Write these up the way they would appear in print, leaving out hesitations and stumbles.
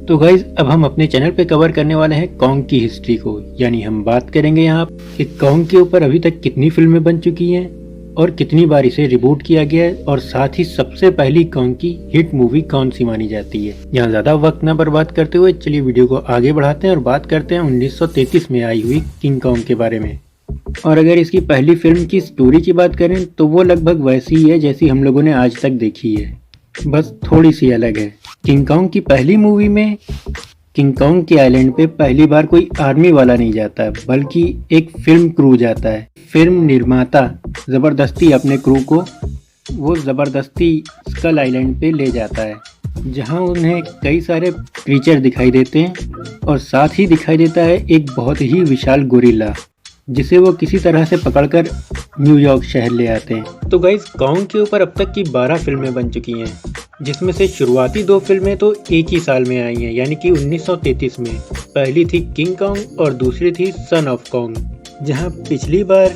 तो गाइज अब हम अपने चैनल पे कवर करने वाले हैं कॉन्ग की हिस्ट्री को, यानी हम बात करेंगे यहाँ कि कॉन्ग के ऊपर अभी तक कितनी फिल्में बन चुकी हैं और कितनी बार इसे रिबूट किया गया है, और साथ ही सबसे पहली कॉन्ग की हिट मूवी कौन सी मानी जाती है। यहाँ ज्यादा वक्त न बर्बाद करते हुए चलिए वीडियो को आगे बढ़ाते हैं और बात करते हैं 1933 में आई हुई किंग कॉन्ग के बारे में। और अगर इसकी पहली फिल्म की स्टोरी की बात करें तो वो लगभग वैसी ही है जैसी हम लोगों ने आज तक देखी है, बस थोड़ी सी अलग है। किंग कॉन्ग की पहली मूवी में किंग कॉन्ग के आइलैंड पे पहली बार कोई आर्मी वाला नहीं जाता, बल्कि एक फिल्म क्रू जाता है। फिल्म निर्माता जबरदस्ती अपने क्रू को जबरदस्ती स्कल आइलैंड पे ले जाता है, जहां उन्हें कई सारे क्रीचर दिखाई देते हैं और साथ ही दिखाई देता है एक बहुत ही विशाल गोरिल्ला, जिसे वो किसी तरह से पकड़कर न्यूयॉर्क शहर ले आते हैं। तो गाइस कॉन्ग के ऊपर अब तक की 12 फिल्में बन चुकी हैं, जिसमें से शुरुआती 2 फिल्में तो एक ही साल में आई हैं, यानी कि 1933 में। पहली थी किंग कॉन्ग और दूसरी थी सन ऑफ कॉन्ग। जहां पिछली बार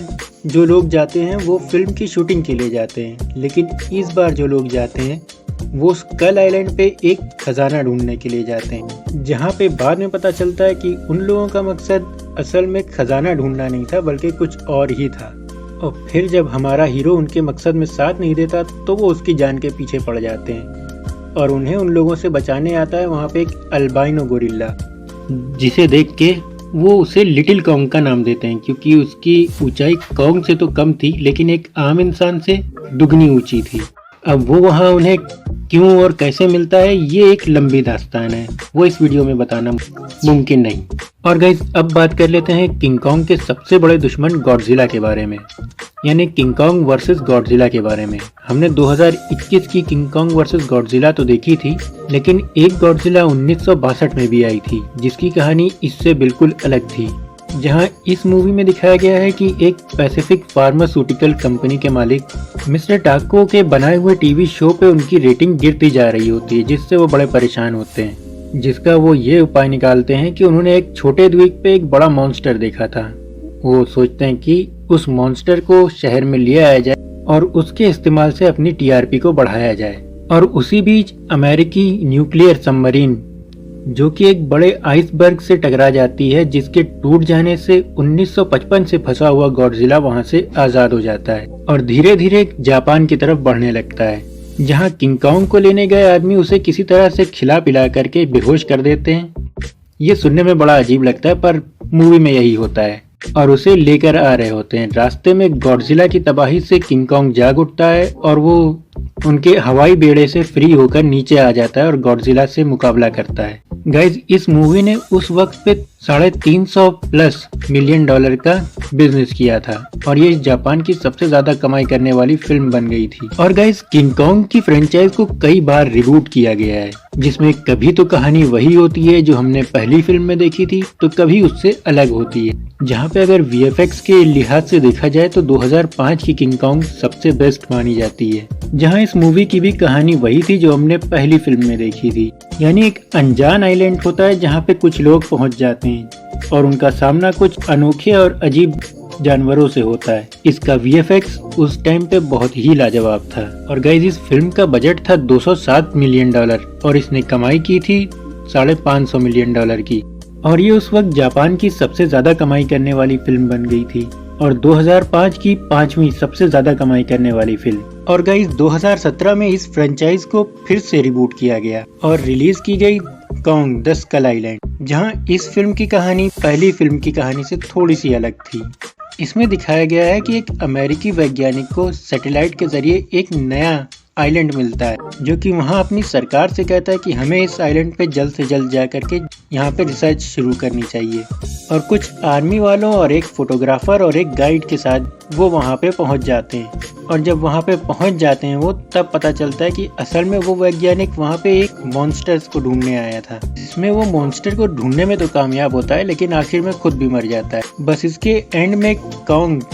जो लोग जाते हैं वो फिल्म की शूटिंग के लिए जाते हैं, लेकिन इस बार जो लोग जाते हैं वो स्कल आइलैंड पे एक खजाना ढूंढने के लिए जाते हैं, जहां पे बाद में पता चलता है कि उन लोगों का मकसद असल में खजाना ढूंढना नहीं था, बल्कि कुछ और ही था। और फिर जब हमारा हीरो उनके मकसद में साथ नहीं देता तो वो उसकी जान के पीछे पड़ जाते हैं और उन्हें उन लोगों से बचाने आता है वहाँ पे एक अल्बाइनो गोरिल्ला, जिसे देख के वो उसे लिटिल कॉन्ग का नाम देते हैं, क्योंकि उसकी ऊंचाई कॉन्ग से तो कम थी लेकिन एक आम इंसान से दुगनी ऊंची थी। अब वो वहाँ उन्हें क्यों और कैसे मिलता है ये एक लंबी दास्तान है, वो इस वीडियो में बताना मुमकिन नहीं। और गाइस अब बात कर लेते हैं किंग कॉन्ग के सबसे बड़े दुश्मन गॉडजिला के बारे में, यानी किंग कॉन्ग वर्सेस गॉडजिला के बारे में। हमने 2021 की किंग कॉन्ग वर्सेस गॉडजिला तो देखी थी, लेकिन एक गॉडजिला 1962 में भी आई थी, जिसकी कहानी इससे बिल्कुल अलग थी। जहां इस मूवी में दिखाया गया है कि एक पैसिफिक फार्मास्यूटिकल कंपनी के मालिक मिस्टर टाको के बनाए हुए टीवी शो पे उनकी रेटिंग गिरती जा रही होती है, जिससे वो बड़े परेशान होते हैं। जिसका वो ये उपाय निकालते हैं कि उन्होंने एक छोटे द्वीप पे एक बड़ा मॉन्स्टर देखा था। वो सोचते हैं कि उस मॉन्स्टर को शहर में ले आया जाए और उसके इस्तेमाल से अपनी टीआरपी को बढ़ाया जाए। और उसी बीच अमेरिकी न्यूक्लियर सबमरीन, जो कि एक बड़े आइसबर्ग से टकरा जाती है, जिसके टूट जाने से 1955 से फंसा हुआ गॉडजिला वहां से आजाद हो जाता है और धीरे धीरे जापान की तरफ बढ़ने लगता है। जहां किंग कॉन्ग को लेने गए आदमी उसे किसी तरह से खिला पिला करके बेहोश कर देते हैं। ये सुनने में बड़ा अजीब लगता है, पर मूवी में यही होता है। और उसे लेकर आ रहे होते हैं। रास्ते में गॉडजिला की तबाही से किंग कॉन्ग जाग उठता है और वो उनके हवाई बेड़े से फ्री होकर नीचे आ जाता है और गॉडजिला से मुकाबला करता है। गाइज इस मूवी ने उस वक्त पे $350+ मिलियन का बिजनेस किया था और ये जापान की सबसे ज्यादा कमाई करने वाली फिल्म बन गई थी। और गाइज किंग कॉन्ग की फ्रेंचाइज को कई बार रिबूट किया गया है, जिसमें कभी तो कहानी वही होती है जो हमने पहली फिल्म में देखी थी, तो कभी उससे अलग होती है। जहाँ पे अगर वीएफएक्स के लिहाज से देखा जाए तो 2005 की किंग कॉन्ग सबसे बेस्ट मानी जाती है, जहाँ इस मूवी की भी कहानी वही थी जो हमने पहली फिल्म में देखी थी। यानी एक अनजान आइलैंड होता है जहाँ पे कुछ लोग पहुँच जाते हैं और उनका सामना कुछ अनोखे और अजीब जानवरों से होता है। इसका वीएफएक्स उस टाइम पे बहुत ही लाजवाब था। और गाइस इस फिल्म का बजट था $207 मिलियन और इसने कमाई की थी $550 मिलियन की, और ये उस वक्त जापान की सबसे ज्यादा कमाई करने वाली फिल्म बन गई थी और 2005 की 5वीं सबसे ज्यादा कमाई करने वाली फिल्म। और गाइस 2017 में इस फ्रेंचाइज को फिर से रिबूट किया गया और रिलीज की गई कॉन्ग द स्कल आइलैंड, जहां इस फिल्म की कहानी पहली फिल्म की कहानी से थोड़ी सी अलग थी। इसमें दिखाया गया है कि एक अमेरिकी वैज्ञानिक को सैटेलाइट के जरिए एक नया आइलैंड मिलता है, जो कि वहां अपनी सरकार से कहता है कि हमें इस आइलैंड पे जल्द से जल्द जा करके यहाँ पे रिसर्च शुरू करनी चाहिए। और कुछ आर्मी वालों और एक फोटोग्राफर और एक गाइड के साथ वो वहाँ पे पहुँच जाते हैं। और जब वहाँ पे पहुँच जाते हैं वो, तब पता चलता है कि असल में वो वैज्ञानिक वहाँ पे एक मॉन्स्टर्स को ढूंढने आया था, जिसमें वो मॉन्स्टर को ढूंढने में तो कामयाब होता है, लेकिन आखिर में खुद भी मर जाता है। बस इसके एंड में कॉन्ग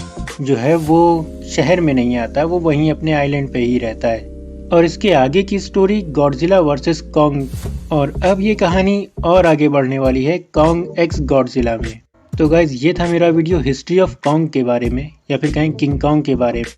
जो है वो शहर में नहीं आता, वो वहीं अपने आइलैंड पे ही रहता है। और इसके आगे की स्टोरी गॉडजिला वर्सेस कॉन्ग, और अब ये कहानी और आगे बढ़ने वाली है कॉन्ग एक्स गॉडजिला में। तो गाइज ये था मेरा वीडियो हिस्ट्री ऑफ कॉन्ग के बारे में, या फिर कहें किंग कॉन्ग के बारे में।